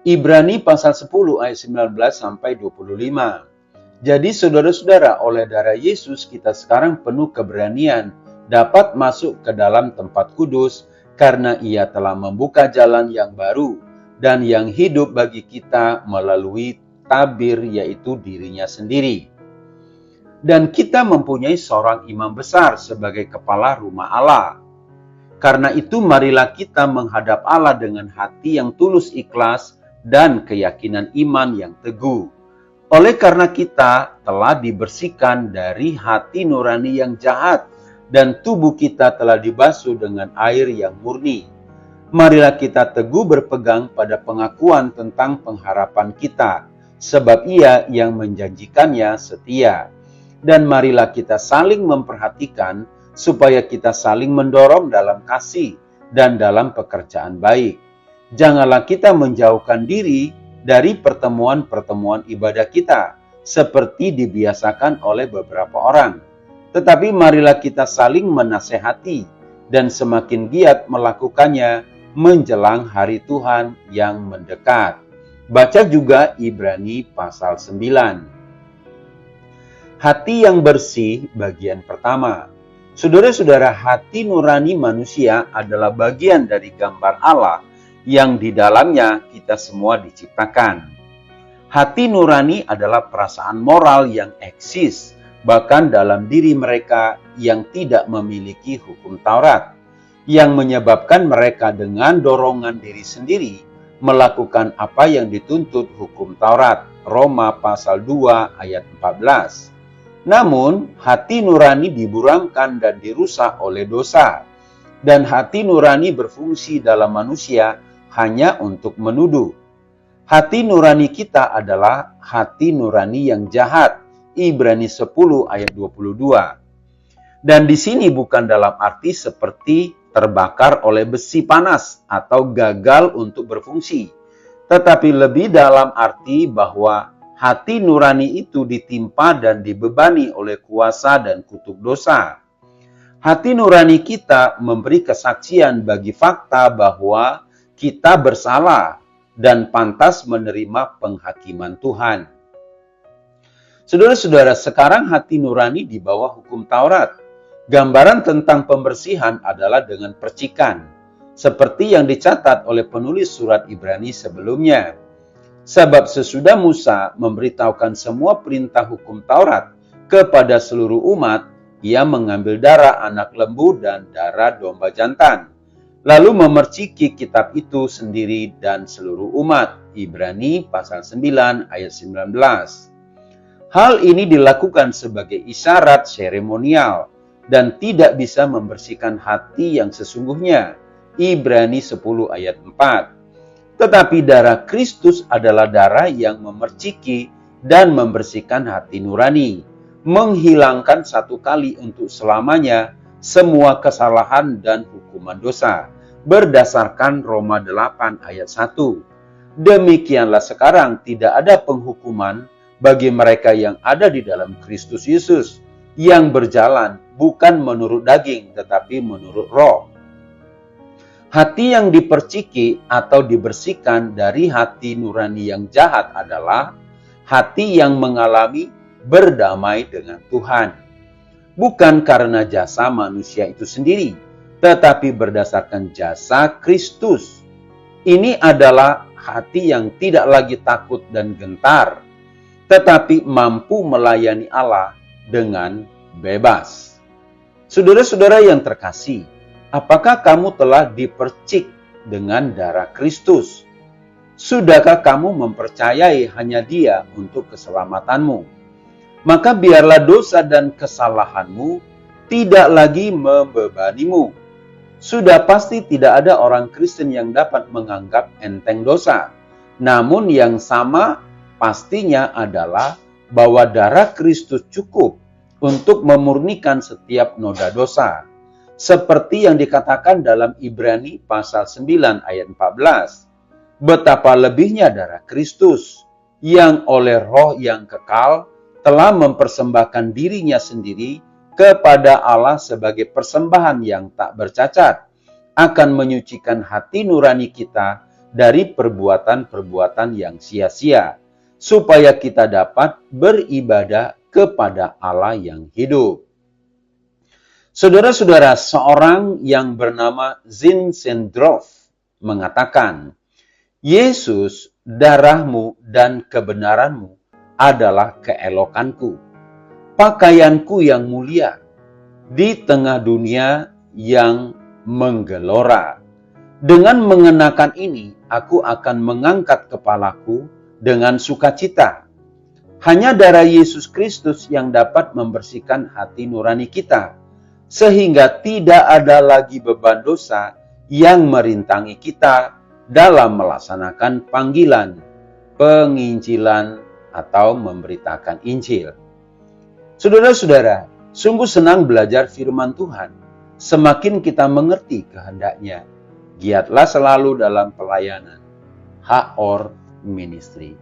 Ibrani pasal 10 ayat 19 sampai 25. Jadi saudara-saudara, oleh darah Yesus kita sekarang penuh keberanian dapat masuk ke dalam tempat kudus karena Ia telah membuka jalan yang baru dan yang hidup bagi kita melalui tabir, yaitu dirinya sendiri. Dan kita mempunyai seorang imam besar sebagai kepala rumah Allah. Karena itu marilah kita menghadap Allah dengan hati yang tulus ikhlas dan keyakinan iman yang teguh. Oleh karena kita telah dibersihkan dari hati nurani yang jahat dan tubuh kita telah dibasuh dengan air yang murni. Marilah kita teguh berpegang pada pengakuan tentang pengharapan kita, sebab Ia yang menjanjikannya setia. Dan marilah kita saling memperhatikan supaya kita saling mendorong dalam kasih dan dalam pekerjaan baik. Janganlah kita menjauhkan diri dari pertemuan-pertemuan ibadah kita, seperti dibiasakan oleh beberapa orang. Tetapi marilah kita saling menasehati dan semakin giat melakukannya menjelang hari Tuhan yang mendekat. Baca juga Ibrani pasal 9. Hati yang bersih bagian pertama. Saudara-saudara, hati nurani manusia adalah bagian dari gambar Allah yang di dalamnya kita semua diciptakan. Hati nurani adalah perasaan moral yang eksis, bahkan dalam diri mereka yang tidak memiliki hukum Taurat, yang menyebabkan mereka dengan dorongan diri sendiri melakukan apa yang dituntut hukum Taurat. Roma pasal 2 ayat 14. Namun, hati nurani diburamkan dan dirusak oleh dosa. Dan hati nurani berfungsi dalam manusia hanya untuk menuduh. Hati nurani kita adalah hati nurani yang jahat. Ibrani 10 ayat 22. Dan di sini bukan dalam arti seperti terbakar oleh besi panas atau gagal untuk berfungsi, tetapi lebih dalam arti bahwa hati nurani itu ditimpa dan dibebani oleh kuasa dan kutuk dosa. Hati nurani kita memberi kesaksian bagi fakta bahwa kita bersalah dan pantas menerima penghakiman Tuhan. Saudara-saudara, sekarang hati nurani di bawah hukum Taurat. Gambaran tentang pembersihan adalah dengan percikan, seperti yang dicatat oleh penulis surat Ibrani sebelumnya. Sebab sesudah Musa memberitahukan semua perintah hukum Taurat kepada seluruh umat, ia mengambil darah anak lembu dan darah domba jantan, lalu memerciki kitab itu sendiri dan seluruh umat. Ibrani pasal 9 ayat 19. Hal ini dilakukan sebagai isyarat seremonial dan tidak bisa membersihkan hati yang sesungguhnya. Ibrani 10 ayat 4. Tetapi darah Kristus adalah darah yang memerciki dan membersihkan hati nurani, menghilangkan satu kali untuk selamanya semua kesalahan dan hukuman dosa, berdasarkan Roma 8 ayat 1. Demikianlah sekarang tidak ada penghukuman bagi mereka yang ada di dalam Kristus Yesus, yang berjalan bukan menurut daging tetapi menurut Roh. Hati yang diperciki atau dibersihkan dari hati nurani yang jahat adalah hati yang mengalami berdamai dengan Tuhan. Bukan karena jasa manusia itu sendiri, tetapi berdasarkan jasa Kristus. Ini adalah hati yang tidak lagi takut dan gentar, tetapi mampu melayani Allah dengan bebas. Saudara-saudara yang terkasih, apakah kamu telah dipercik dengan darah Kristus? Sudahkah kamu mempercayai hanya Dia untuk keselamatanmu? Maka biarlah dosa dan kesalahanmu tidak lagi membebanimu. Sudah pasti tidak ada orang Kristen yang dapat menganggap enteng dosa. Namun yang sama pastinya adalah bahwa darah Kristus cukup untuk memurnikan setiap noda dosa. Seperti yang dikatakan dalam Ibrani pasal 9 ayat 14. Betapa lebihnya darah Kristus yang oleh Roh yang kekal telah mempersembahkan dirinya sendiri kepada Allah sebagai persembahan yang tak bercacat, akan menyucikan hati nurani kita dari perbuatan-perbuatan yang sia-sia, supaya kita dapat beribadah kepada Allah yang hidup. Saudara-saudara, seorang yang bernama Zinzendorf mengatakan, Yesus, darahmu dan kebenaranmu adalah keelokanku, pakaianku yang mulia di tengah dunia yang menggelora. Dengan mengenakan ini, aku akan mengangkat kepalaku dengan sukacita. Hanya darah Yesus Kristus yang dapat membersihkan hati nurani kita, sehingga tidak ada lagi beban dosa yang merintangi kita dalam melaksanakan panggilan, penginjilan, atau memberitakan Injil. Saudara-saudara, sungguh senang belajar firman Tuhan. Semakin kita mengerti kehendaknya, giatlah selalu dalam pelayanan. HOR Ministry.